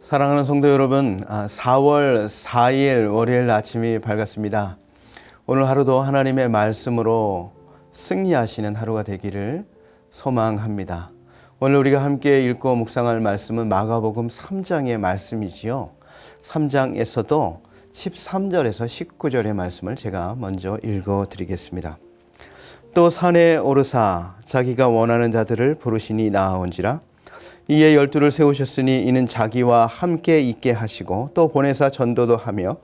사랑하는 성도 여러분, 4월 4일 월요일 아침이 밝았습니다. 오늘 하루도 하나님의 말씀으로 승리하시는 하루가 되기를 소망합니다. 오늘 우리가 함께 읽고 묵상할 말씀은 마가복음 3장의 말씀이지요. 3장에서도 13절에서 19절의 말씀을 제가 먼저 읽어드리겠습니다. 또 산에 오르사 자기가 원하는 자들을 부르시니 나아온지라. 이에 12를 세우셨으니 이는 자기와 함께 있게 하시고 또 보내사 전도도 하며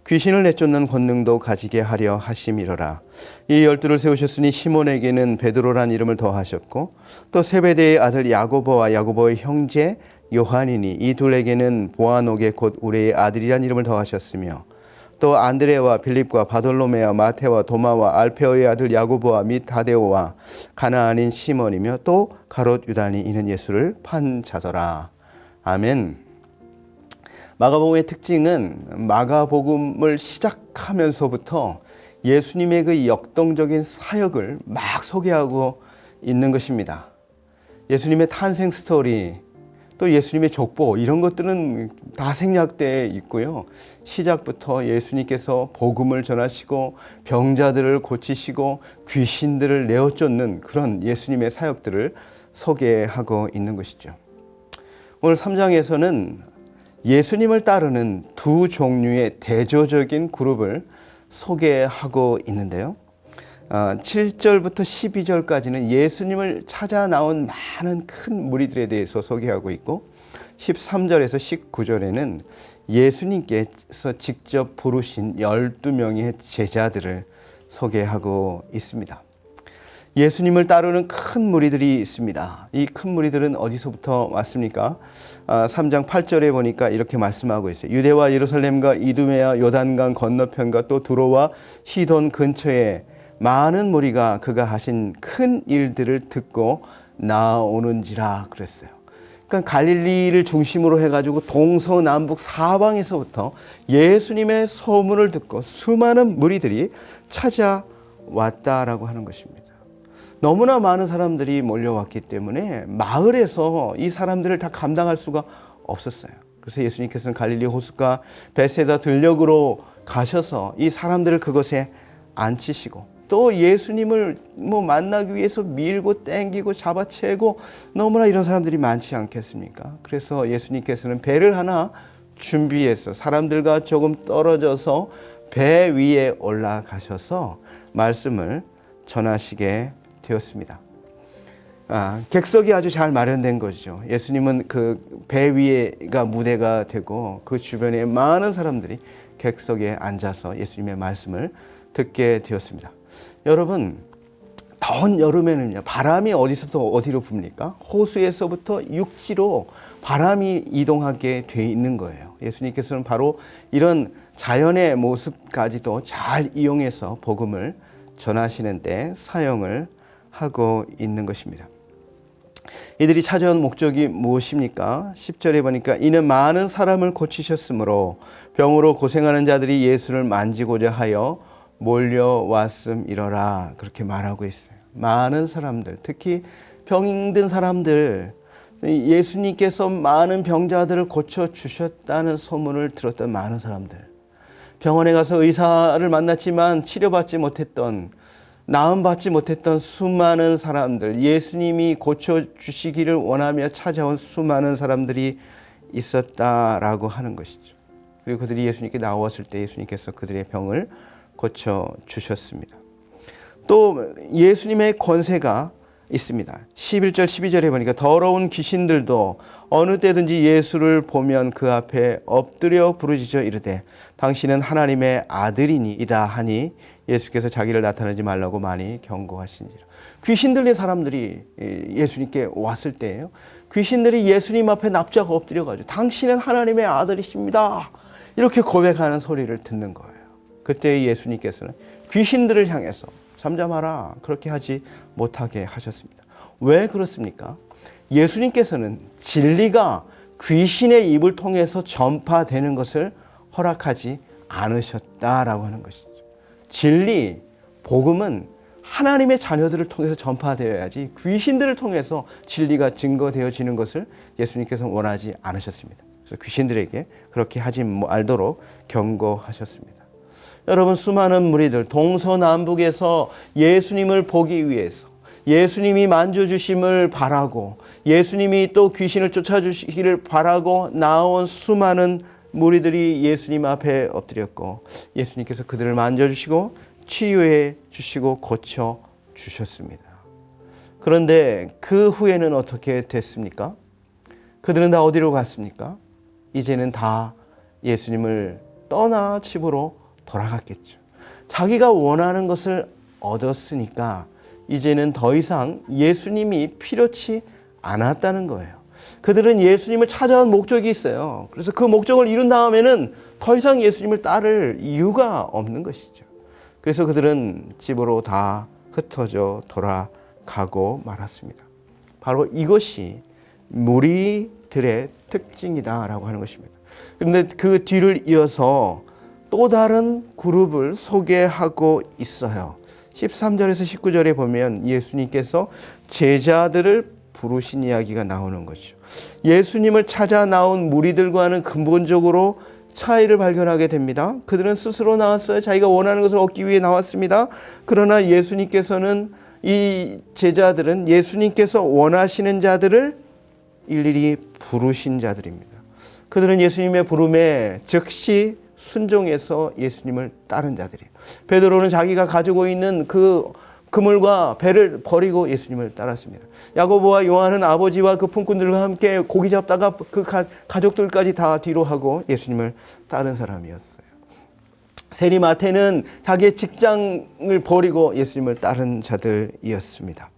귀신을 내쫓는 권능도 가지게 하려 하심이로라. 이 12를 세우셨으니 시몬에게는 베드로란 이름을 더하셨고 또 세베대의 아들 야고보와 야고보의 형제 요한이니 이 둘에게는 보아노게 곧 우레의 아들이란 이름을 더하셨으며 또 안드레와 빌립과 바돌로메와 마테와 도마와 알페오의 아들 야고보와 및 다데오와 가나안인 시몬이며 또 가롯 유다니 이는 예수를 판 자더라. 아멘. 마가복음의 특징은 마가복음을 시작하면서부터 예수님의 그 역동적인 사역을 막 소개하고 있는 것입니다. 예수님의 탄생 스토리, 또 예수님의 족보, 이런 것들은 다 생략되어 있고요. 시작부터 예수님께서 복음을 전하시고 병자들을 고치시고 귀신들을 내어쫓는 그런 예수님의 사역들을 소개하고 있는 것이죠. 오늘 3장에서는 예수님을 따르는 두 종류의 대조적인 그룹을 소개하고 있는데요. 7절부터 12절까지는 예수님을 찾아 나온 많은 큰 무리들에 대해서 소개하고 있고 13절에서 19절에는 예수님께서 직접 부르신 12명의 제자들을 소개하고 있습니다. 예수님을 따르는 큰 무리들이 있습니다. 이 큰 무리들은 어디서부터 왔습니까? 3장 8절에 보니까 이렇게 말씀하고 있어요. 유대와 예루살렘과 이두메와 요단강 건너편과 또 두로와 시돈 근처에 많은 무리가 그가 하신 큰 일들을 듣고 나오는지라 그랬어요. 그러니까 갈릴리를 중심으로 해가지고 동서남북 사방에서부터 예수님의 소문을 듣고 수많은 무리들이 찾아왔다라고 하는 것입니다. 너무나 많은 사람들이 몰려왔기 때문에 마을에서 이 사람들을 다 감당할 수가 없었어요. 그래서 예수님께서는 갈릴리 호숫가 베세다 들녘으로 가셔서 이 사람들을 그곳에 앉히시고 또 예수님을 만나기 위해서 밀고 땡기고 잡아채고 너무나 이런 사람들이 많지 않겠습니까? 그래서 예수님께서는 배를 하나 준비해서 사람들과 조금 떨어져서 배 위에 올라가셔서 말씀을 전하시게 되었습니다. 객석이 아주 잘 마련된 거죠. 예수님은 그 배 위에가 무대가 되고 그 주변에 많은 사람들이 객석에 앉아서 예수님의 말씀을 듣게 되었습니다. 여러분, 더운 여름에는요, 바람이 어디서부터 어디로 붑니까? 호수에서부터 육지로 바람이 이동하게 돼 있는 거예요. 예수님께서는 바로 이런 자연의 모습까지도 잘 이용해서 복음을 전하시는데 사용을 하고 있는 것입니다. 이들이 찾아온 목적이 무엇입니까? 10절에 보니까 이는 많은 사람을 고치셨으므로 병으로 고생하는 자들이 예수를 만지고자 하여 몰려왔음이러라. 그렇게 말하고 있어요. 많은 사람들, 특히 병든 사람들, 예수님께서 많은 병자들을 고쳐주셨다는 소문을 들었던 많은 사람들, 병원에 가서 의사를 만났지만 치료받지 못했던, 나음받지 못했던 수많은 사람들, 예수님이 고쳐주시기를 원하며 찾아온 수많은 사람들이 있었다라고 하는 것이죠. 그리고 그들이 예수님께 나왔을 때 예수님께서 그들의 병을 고쳐주셨습니다. 또 예수님의 권세가 있습니다. 11절 12절에 보니까 더러운 귀신들도 어느 때든지 예수를 보면 그 앞에 엎드려 부르짖어 이르되 당신은 하나님의 아들이니이다 하니 예수께서 자기를 나타내지 말라고 많이 경고하시니라. 귀신 들린 사람들이 예수님께 왔을 때예요. 귀신들이 예수님 앞에 납작 엎드려가지고 당신은 하나님의 아들이십니다, 이렇게 고백하는 소리를 듣는 거예요. 그때 예수님께서는 귀신들을 향해서 잠잠하라, 그렇게 하지 못하게 하셨습니다. 왜 그렇습니까? 예수님께서는 진리가 귀신의 입을 통해서 전파되는 것을 허락하지 않으셨다라고 하는 것이죠. 진리, 복음은 하나님의 자녀들을 통해서 전파되어야지 귀신들을 통해서 진리가 증거되어지는 것을 예수님께서 원하지 않으셨습니다. 그래서 귀신들에게 그렇게 하지 말도록 경고하셨습니다. 여러분, 수많은 무리들 동서남북에서 예수님을 보기 위해서, 예수님이 만져주심을 바라고, 예수님이 또 귀신을 쫓아주시기를 바라고 나온 수많은 무리들이 예수님 앞에 엎드렸고, 예수님께서 그들을 만져주시고 치유해 주시고 고쳐 주셨습니다. 그런데 그 후에는 어떻게 됐습니까? 그들은 다 어디로 갔습니까? 이제는 다 예수님을 떠나 집으로 돌아갔겠죠. 자기가 원하는 것을 얻었으니까 이제는 더 이상 예수님이 필요치 않았다는 거예요. 그들은 예수님을 찾아온 목적이 있어요. 그래서 그 목적을 이룬 다음에는 더 이상 예수님을 따를 이유가 없는 것이죠. 그래서 그들은 집으로 다 흩어져 돌아가고 말았습니다. 바로 이것이 무리들의 특징이다라고 하는 것입니다. 그런데 그 뒤를 이어서 또 다른 그룹을 소개하고 있어요. 13절에서 19절에 보면 예수님께서 제자들을 부르신 이야기가 나오는 거죠. 예수님을 찾아 나온 무리들과는 근본적으로 차이를 발견하게 됩니다. 그들은 스스로 나왔어요. 자기가 원하는 것을 얻기 위해 나왔습니다. 그러나 예수님께서는, 이 제자들은 예수님께서 원하시는 자들을 일일이 부르신 자들입니다. 그들은 예수님의 부름에 즉시 순종해서 예수님을 따른 자들이에요. 베드로는 자기가 가지고 있는 그 그물과 배를 버리고 예수님을 따랐습니다. 야고보와 요한은 아버지와 그 품꾼들과 함께 고기 잡다가 그 가족들까지 다 뒤로 하고 예수님을 따른 사람이었어요. 세리 마태는 자기의 직장을 버리고 예수님을 따른 자들이었습니다.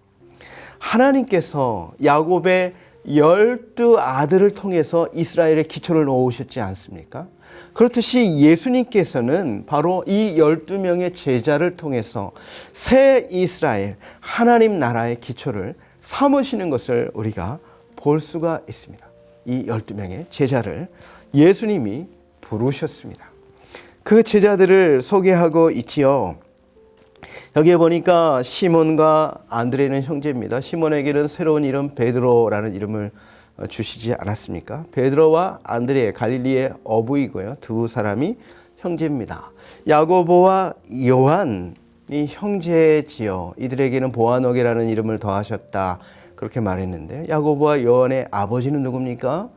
하나님께서 야곱의 12 아들을 통해서 이스라엘의 기초를 놓으셨지 않습니까? 그렇듯이 예수님께서는 바로 이 12명의 제자를 통해서 새 이스라엘, 하나님 나라의 기초를 삼으시는 것을 우리가 볼 수가 있습니다. 이 12명의 제자를 예수님이 부르셨습니다. 그 제자들을 소개하고 있지요. 여기에 보니까 시몬과 안드레는 형제입니다. 시몬에게는 새로운 이름 베드로라는 이름을 주시지 않았습니까? 베드로와 안드레, 갈릴리의 어부이고요. 두 사람이 형제입니다. 야고보와 요한이 형제지요. 이들에게는 보아너게라는 이름을 더하셨다. 그렇게 말했는데, 야고보와 요한의 아버지는 누굽니까?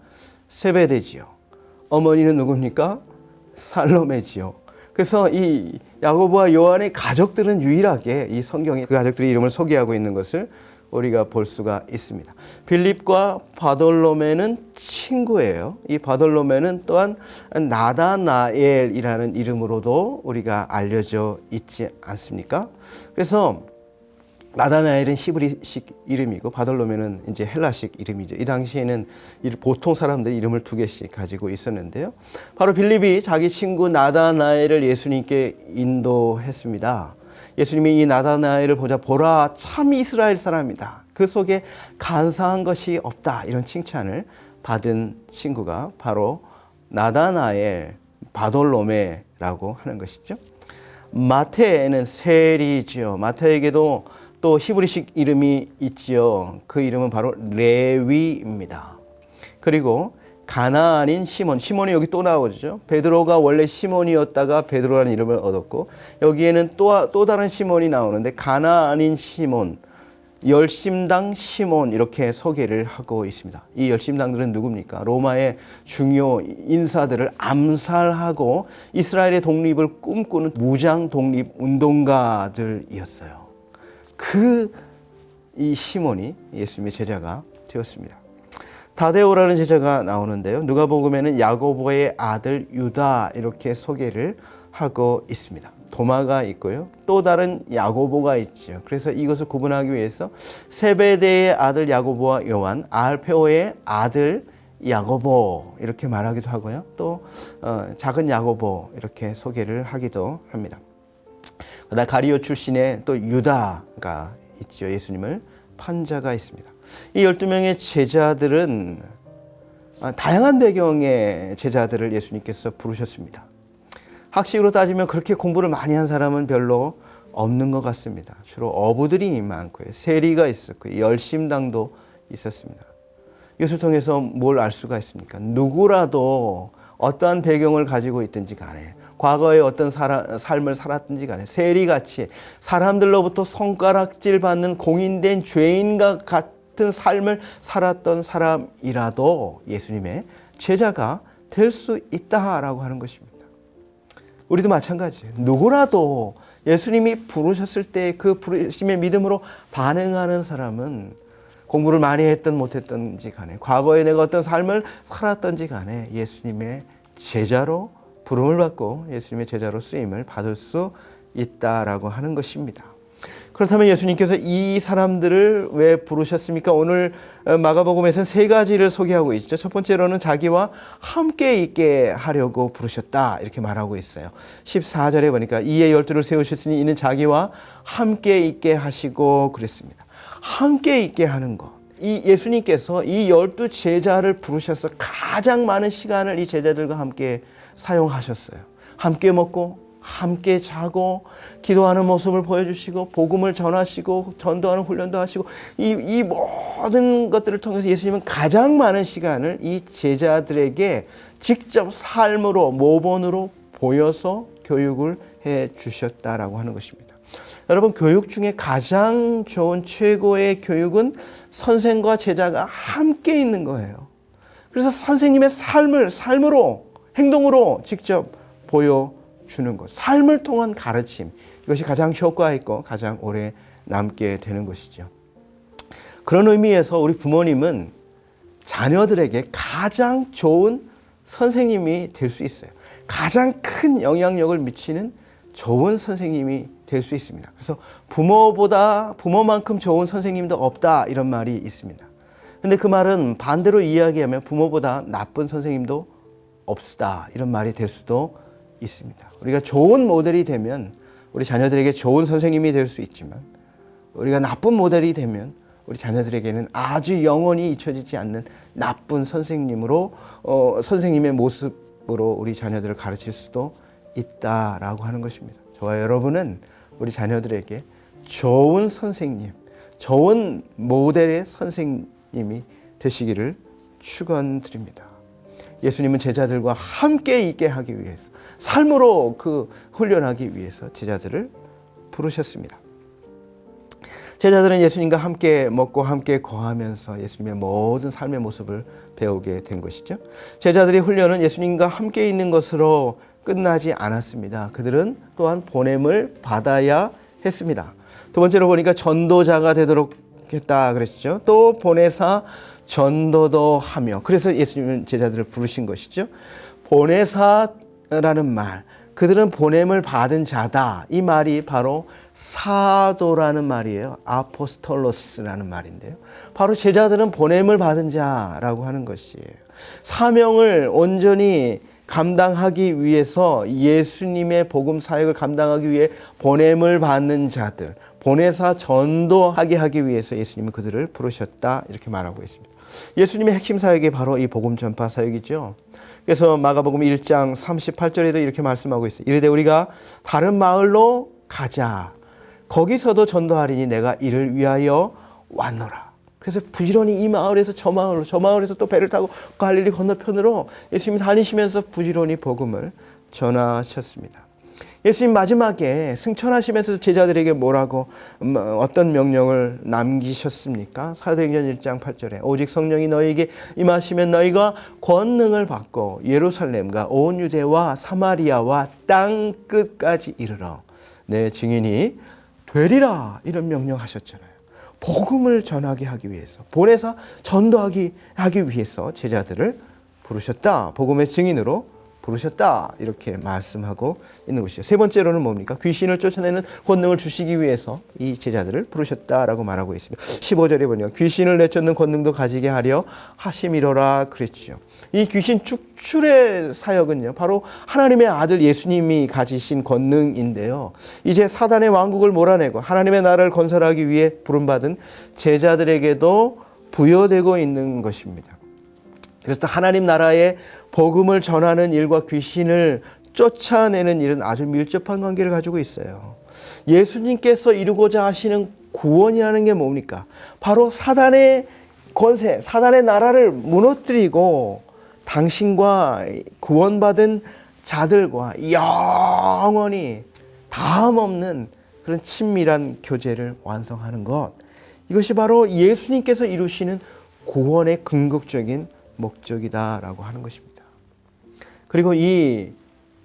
세베대지요. 어머니는 누굽니까? 살로메지요. 그래서 이 야고보와 요한의 가족들은 유일하게 이 성경에 그 가족들의 이름을 소개하고 있는 것을 우리가 볼 수가 있습니다. 빌립과 바돌로메는 친구예요. 이 바돌로메는 또한 나다나엘이라는 이름으로도 우리가 알려져 있지 않습니까? 그래서 나다나엘은 히브리식 이름이고 바돌로메는 이제 헬라식 이름이죠. 이 당시에는 보통 사람들이 이름을 두 개씩 가지고 있었는데요. 바로 빌립이 자기 친구 나다나엘을 예수님께 인도했습니다. 예수님이 이 나다나엘을 보라, 참 이스라엘 사람이다. 그 속에 간사한 것이 없다. 이런 칭찬을 받은 친구가 바로 나다나엘, 바돌로메라고 하는 것이죠. 마태에는 셀이지요. 마태에게도 또 히브리식 이름이 있지요. 그 이름은 바로 레위입니다. 그리고 가나안인 시몬, 시몬이 여기 또 나오죠. 베드로가 원래 시몬이었다가 베드로라는 이름을 얻었고, 여기에는 또 다른 시몬이 나오는데 가나안인 시몬, 열심당 시몬 이렇게 소개를 하고 있습니다. 이 열심당들은 누굽니까? 로마의 중요 인사들을 암살하고 이스라엘의 독립을 꿈꾸는 무장 독립 운동가들이었어요. 이 시몬이 예수님의 제자가 되었습니다. 다데오라는 제자가 나오는데요. 누가복음에는 야고보의 아들 유다 이렇게 소개를 하고 있습니다. 도마가 있고요. 또 다른 야고보가 있죠. 그래서 이것을 구분하기 위해서 세베대의 아들 야고보와 요한, 알페오의 아들 야고보 이렇게 말하기도 하고요. 또 작은 야고보 이렇게 소개를 하기도 합니다. 그다음 가리오 출신의 또 유다가 있죠. 예수님을 판 자가 있습니다. 이 12명의 제자들은 다양한 배경의 제자들을 예수님께서 부르셨습니다. 학식으로 따지면 그렇게 공부를 많이 한 사람은 별로 없는 것 같습니다. 주로 어부들이 많고요. 세리가 있었고 열심당도 있었습니다. 이것을 통해서 뭘 알 수가 있습니까? 누구라도 어떠한 배경을 가지고 있든지 간에, 과거에 어떤 삶을 살았든지 간에 세리같이 사람들로부터 손가락질 받는 공인된 죄인과 같은 삶을 살았던 사람이라도 예수님의 제자가 될 수 있다라고 하는 것입니다. 우리도 마찬가지예요. 누구라도 예수님이 부르셨을 때 그 부르심의 믿음으로 반응하는 사람은 공부를 많이 했든 못했든지 간에, 과거에 내가 어떤 삶을 살았든지 간에 예수님의 제자로 부름을 받고 예수님의 제자로 쓰임을 받을 수 있다라고 하는 것입니다. 그렇다면 예수님께서 이 사람들을 왜 부르셨습니까? 오늘 마가복음에서는 세 가지를 소개하고 있죠. 첫 번째로는 자기와 함께 있게 하려고 부르셨다 이렇게 말하고 있어요. 14절에 보니까 이에 12를 세우셨으니 이는 자기와 함께 있게 하시고 그랬습니다. 함께 있게 하는 것. 이 예수님께서 이 12 제자를 부르셔서 가장 많은 시간을 이 제자들과 함께 사용하셨어요. 함께 먹고 함께 자고 기도하는 모습을 보여주시고 복음을 전하시고 전도하는 훈련도 하시고 이 모든 것들을 통해서 예수님은 가장 많은 시간을 이 제자들에게 직접 삶으로 모본으로 보여서 교육을 해 주셨다라고 하는 것입니다. 여러분, 교육 중에 가장 좋은 최고의 교육은 선생과 제자가 함께 있는 거예요. 그래서 선생님의 삶으로 행동으로 직접 보여주는 것, 삶을 통한 가르침, 이것이 가장 효과 있고 가장 오래 남게 되는 것이죠. 그런 의미에서 우리 부모님은 자녀들에게 가장 좋은 선생님이 될 수 있어요. 가장 큰 영향력을 미치는 좋은 선생님이 될 수 있습니다. 그래서 부모만큼 좋은 선생님도 없다 이런 말이 있습니다. 근데 그 말은 반대로 이야기하면 부모보다 나쁜 선생님도 없다 이런 말이 될 수도 있습니다. 우리가 좋은 모델이 되면 우리 자녀들에게 좋은 선생님이 될 수 있지만, 우리가 나쁜 모델이 되면 우리 자녀들에게는 아주 영원히 잊혀지지 않는 나쁜 선생님으로 선생님의 모습으로 우리 자녀들을 가르칠 수도 있다라고 하는 것입니다. 저와 여러분은 우리 자녀들에게 좋은 선생님, 좋은 모델의 선생님이 되시기를 축원드립니다. 예수님은 제자들과 함께 있게 하기 위해서, 삶으로 그 훈련하기 위해서 제자들을 부르셨습니다. 제자들은 예수님과 함께 먹고 함께 거하면서 예수님의 모든 삶의 모습을 배우게 된 것이죠. 제자들의 훈련은 예수님과 함께 있는 것으로 끝나지 않았습니다. 그들은 또한 보냄을 받아야 했습니다. 두 번째로 보니까 전도자가 되도록 했다 그랬죠. 또 보내사 전도도 하며, 그래서 예수님은 제자들을 부르신 것이죠. 보내사라는 말, 그들은 보냄을 받은 자다. 이 말이 바로 사도라는 말이에요. 아포스톨로스라는 말인데요. 바로 제자들은 보냄을 받은 자라고 하는 것이에요. 사명을 온전히 감당하기 위해서, 예수님의 복음 사역을 감당하기 위해 보냄을 받는 자들, 보내사 전도하게 하기 위해서 예수님은 그들을 부르셨다 이렇게 말하고 있습니다. 예수님의 핵심 사역이 바로 이 복음 전파 사역이죠. 그래서 마가복음 1장 38절에도 이렇게 말씀하고 있어요. 이르되 우리가 다른 마을로 가자. 거기서도 전도하리니 내가 이를 위하여 왔노라. 그래서 부지런히 이 마을에서 저 마을로, 저 마을에서 또 배를 타고 갈릴리 건너편으로 예수님이 다니시면서 부지런히 복음을 전하셨습니다. 예수님 마지막에 승천하시면서 제자들에게 뭐라고, 어떤 명령을 남기셨습니까? 사도행전 1장 8절에 오직 성령이 너희에게 임하시면 너희가 권능을 받고 예루살렘과 온 유대와 사마리아와 땅 끝까지 이르러 내 증인이 되리라, 이런 명령하셨잖아요. 복음을 전하게 하기 위해서, 보내서 전도하게 하기 위해서 제자들을 부르셨다. 복음의 증인으로 부르셨다. 이렇게 말씀하고 있는 것이죠. 세 번째로는 뭡니까? 귀신을 쫓아내는 권능을 주시기 위해서 이 제자들을 부르셨다라고 말하고 있습니다. 15절에 보니까 귀신을 내쫓는 권능도 가지게 하려 하심이로라 그랬죠. 이 귀신 축출의 사역은요, 바로 하나님의 아들 예수님이 가지신 권능인데요. 이제 사단의 왕국을 몰아내고 하나님의 나라를 건설하기 위해 부름받은 제자들에게도 부여되고 있는 것입니다. 그래서 하나님 나라의 복음을 전하는 일과 귀신을 쫓아내는 일은 아주 밀접한 관계를 가지고 있어요. 예수님께서 이루고자 하시는 구원이라는 게 뭡니까? 바로 사단의 권세, 사단의 나라를 무너뜨리고 당신과 구원받은 자들과 영원히 다음 없는 그런 친밀한 교제를 완성하는 것, 이것이 바로 예수님께서 이루시는 구원의 궁극적인 목적이다라고 하는 것입니다. 그리고 이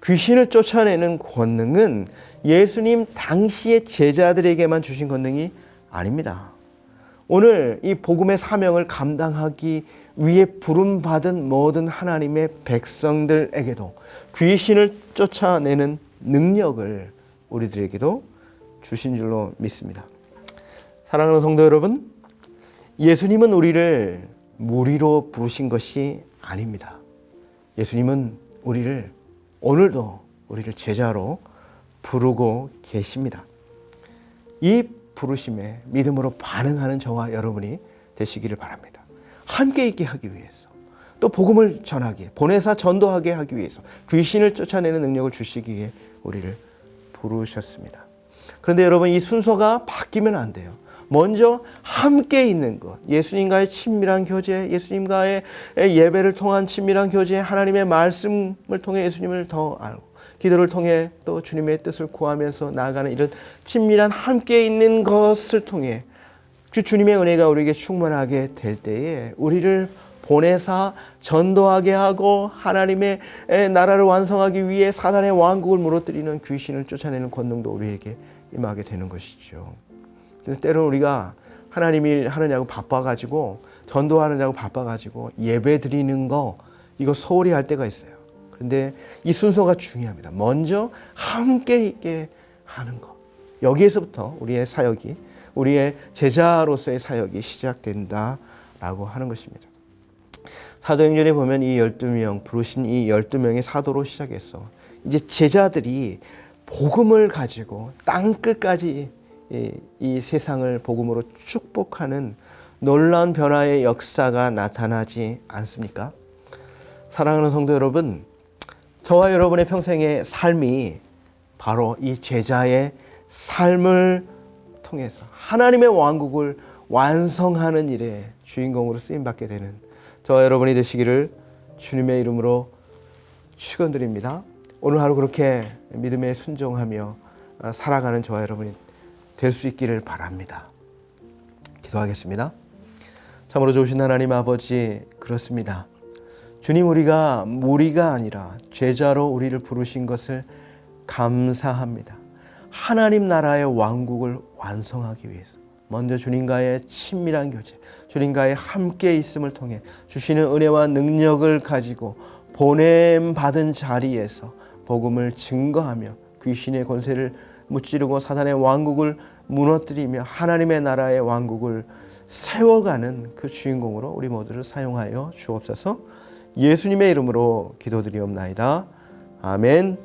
귀신을 쫓아내는 권능은 예수님 당시의 제자들에게만 주신 권능이 아닙니다. 오늘 이 복음의 사명을 감당하기 위해 부름받은 모든 하나님의 백성들에게도 귀신을 쫓아내는 능력을 우리들에게도 주신 줄로 믿습니다. 사랑하는 성도 여러분, 예수님은 우리를 무리로 부르신 것이 아닙니다. 예수님은 오늘도 우리를 제자로 부르고 계십니다. 이 부르심에 믿음으로 반응하는 저와 여러분이 되시기를 바랍니다. 함께 있게 하기 위해서, 또 복음을 전하기에, 보내사 전도하게 하기 위해서 귀신을 쫓아내는 능력을 주시기 위해 우리를 부르셨습니다. 그런데 여러분, 이 순서가 바뀌면 안 돼요. 먼저 함께 있는 것, 예수님과의 친밀한 교제, 예수님과의 예배를 통한 친밀한 교제, 하나님의 말씀을 통해 예수님을 더 알고, 기도를 통해 또 주님의 뜻을 구하면서 나아가는 이런 친밀한 함께 있는 것을 통해 주님의 은혜가 우리에게 충만하게 될 때에 우리를 보내사 전도하게 하고 하나님의 나라를 완성하기 위해 사단의 왕국을 무너뜨리는 귀신을 쫓아내는 권능도 우리에게 임하게 되는 것이죠. 그래서 때로는 우리가 하나님 일 하느냐고 바빠가지고, 전도하느냐고 바빠가지고 예배 드리는 거 이거 소홀히 할 때가 있어요. 그런데 이 순서가 중요합니다. 먼저 함께 있게 하는 것, 여기에서부터 우리의 사역이, 우리의 제자로서의 사역이 시작된다라고 하는 것입니다. 사도행전에 보면 이 12명, 부르신 이 12명의 사도로 시작해서 이제 제자들이 복음을 가지고 땅끝까지 이 세상을 복음으로 축복하는 놀라운 변화의 역사가 나타나지 않습니까? 사랑하는 성도 여러분, 저와 여러분의 평생의 삶이 바로 이 제자의 삶을 통해서 하나님의 왕국을 완성하는 일에 주인공으로 쓰임받게 되는 저와 여러분이 되시기를 주님의 이름으로 축원드립니다. 오늘 하루 그렇게 믿음에 순종하며 살아가는 저와 여러분이 될 수 있기를 바랍니다. 기도하겠습니다. 참으로 좋으신 하나님 아버지, 그렇습니다. 주님, 우리가 무리가 아니라 제자로 우리를 부르신 것을 감사합니다. 하나님 나라의 왕국을 완성하기 위해서 먼저 주님과의 친밀한 교제, 주님과의 함께 있음을 통해 주시는 은혜와 능력을 가지고 보냄받은 자리에서 복음을 증거하며 귀신의 권세를 무찌르고 사단의 왕국을 무너뜨리며 하나님의 나라의 왕국을 세워가는 그 주인공으로 우리 모두를 사용하여 주옵소서. 예수님의 이름으로 기도드리옵나이다. 아멘.